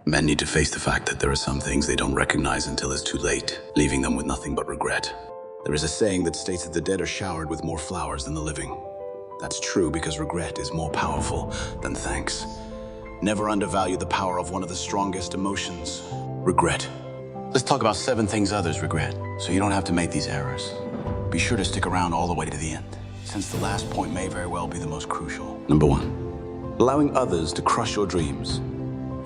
Men need to face the fact that there are some things they don't recognize until it's too late, leaving them with nothing but regret. There is a saying that states that the dead are showered with more flowers than the living. That's true because regret is more powerful than thanks. Never undervalue the power of one of the strongest emotions, regret. Let's talk about 7 things others regret, so you don't have to make these errors. Be sure to stick around all the way to the end, since the last point may very well be the most crucial. Number 1, allowing others to crush your dreams.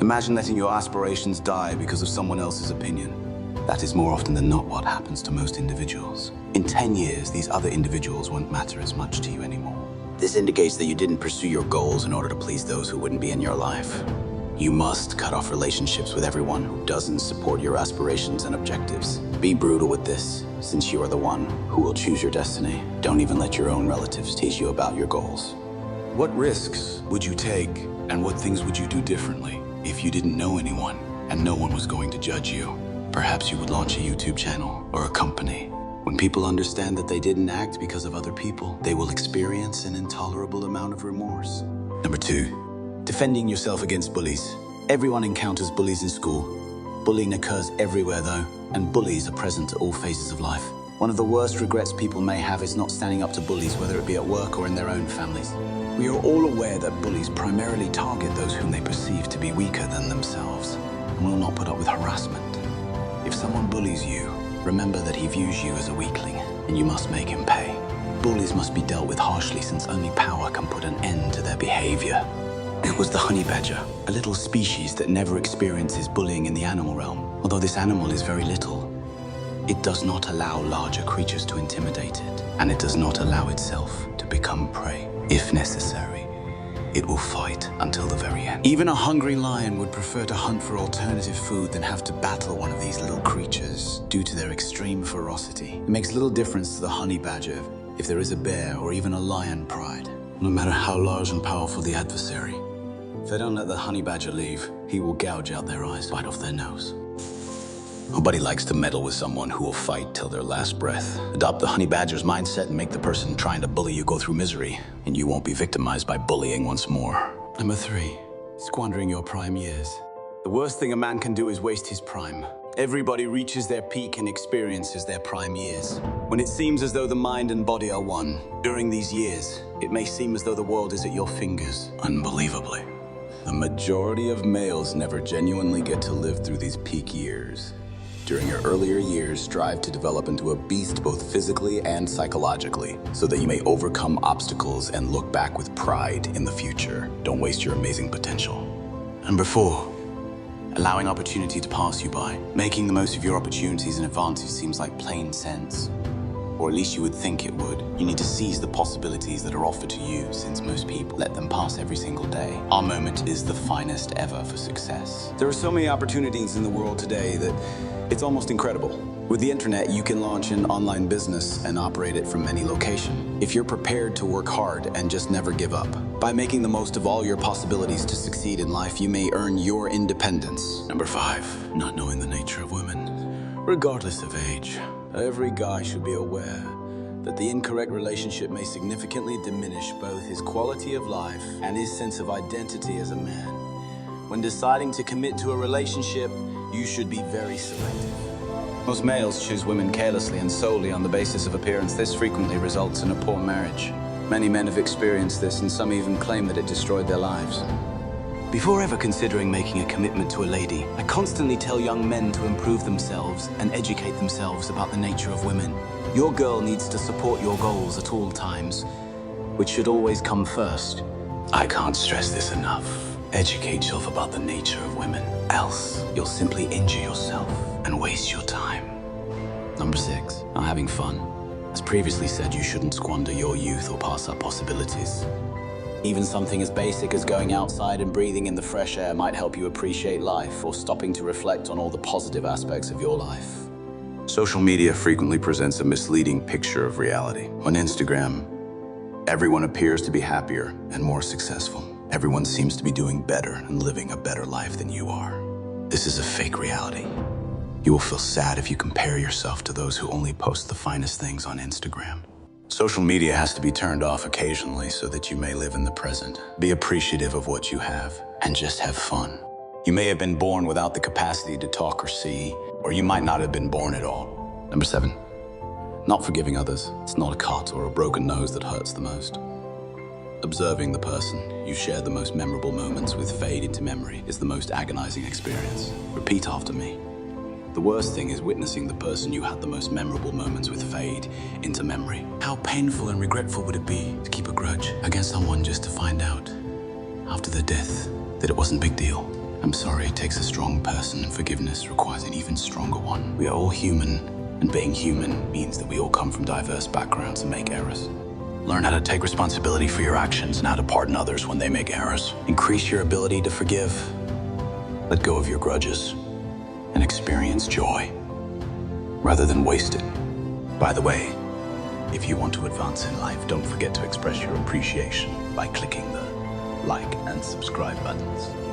Imagine letting your aspirations die because of someone else's opinion. That is more often than not what happens to most individuals. In 10 years, these other individuals won't matter as much to you anymore. This indicates that you didn't pursue your goals in order to please those who wouldn't be in your life. You must cut off relationships with everyone who doesn't support your aspirations and objectives. Be brutal with this, since you are the one who will choose your destiny. Don't even let your own relatives teach you about your goals. What risks would you take, and what things would you do differently if you didn't know anyone and no one was going to judge you? Perhaps you would launch a YouTube channel or a company. When people understand that they didn't act because of other people, they will experience an intolerable amount of remorse. Number 2, defending yourself against bullies. Everyone encounters bullies in school. Bullying occurs everywhere though, and bullies are present at all phases of life. One of the worst regrets people may have is not standing up to bullies, whether it be at work or in their own families. We are all aware that bullies primarily target those whom they perceive to be weaker than themselves, and will not put up with harassment. If someone bullies you, remember that he views you as a weakling, and you must make him pay. Bullies must be dealt with harshly, since only power can put an end to their behavior. It was the honey badger, a little species that never experiences bullying in the animal realm. Although this animal is very little, it does not allow larger creatures to intimidate it, and it does not allow itself to become prey. If necessary, it will fight until the very end. Even a hungry lion would prefer to hunt for alternative food than have to battle one of these little creatures due to their extreme ferocity. It makes little difference to the honey badger if there is a bear or even a lion pride, no matter how large and powerful the adversary. If they don't let the honey badger leave, he will gouge out their eyes, bite off their nose. Nobody likes to meddle with someone who will fight till their last breath. Adopt the honey badger's mindset and make the person trying to bully you go through misery, and you won't be victimized by bullying once more. Number 3, squandering your prime years. The worst thing a man can do is waste his prime. Everybody reaches their peak and experiences their prime years, when it seems as though the mind and body are one. During these years, it may seem as though the world is at your fingers. Unbelievably, the majority of males never genuinely get to live through these peak years. During your earlier years, strive to develop into a beast both physically and psychologically, so that you may overcome obstacles and look back with pride in the future. Don't waste your amazing potential. Number 4, allowing opportunity to pass you by. Making the most of your opportunities and advances seems like plain sense, or at least you would think it would. You need to seize the possibilities that are offered to you, since most people let them pass every single day. Our moment is the finest ever for success. There are so many opportunities in the world today that it's almost incredible. With the internet, you can launch an online business and operate it from any location, if you're prepared to work hard and just never give up. By making the most of all your possibilities to succeed in life, you may earn your independence. Number 5, not knowing the nature of women. Regardless of age, every guy should be aware that the incorrect relationship may significantly diminish both his quality of life and his sense of identity as a man. When deciding to commit to a relationship, you should be very selective. Most males choose women carelessly and solely on the basis of appearance. This frequently results in a poor marriage. Many men have experienced this, and some even claim that it destroyed their lives. Before ever considering making a commitment to a lady, I constantly tell young men to improve themselves and educate themselves about the nature of women. Your girl needs to support your goals at all times, which should always come first. I can't stress this enough. Educate yourself about the nature of women, else you'll simply injure yourself and waste your time. Number 6, not having fun. As previously said, you shouldn't squander your youth or pass up possibilities. Even something as basic as going outside and breathing in the fresh air might help you appreciate life, or stopping to reflect on all the positive aspects of your life. Social media frequently presents a misleading picture of reality. On Instagram, everyone appears to be happier and more successful. Everyone seems to be doing better and living a better life than you are. This is a fake reality. You will feel sad if you compare yourself to those who only post the finest things on Instagram. Social media has to be turned off occasionally so that you may live in the present. Be appreciative of what you have and just have fun. You may have been born without the capacity to talk or see, or you might not have been born at all. Number 7, not forgiving others. It's not a cut or a broken nose that hurts the most. Observing the person you share the most memorable moments with fade into memory is the most agonizing experience. Repeat after me. The worst thing is witnessing the person you had the most memorable moments with fade into memory. How painful and regretful would it be to keep a grudge against someone just to find out after their death that it wasn't a big deal? I'm sorry takes a strong person, and forgiveness requires an even stronger one. We are all human, and being human means that we all come from diverse backgrounds and make errors. Learn how to take responsibility for your actions and how to pardon others when they make errors. Increase your ability to forgive. Let go of your grudges and experience joy rather than waste it. By the way, if you want to advance in life, don't forget to express your appreciation by clicking the like and subscribe buttons.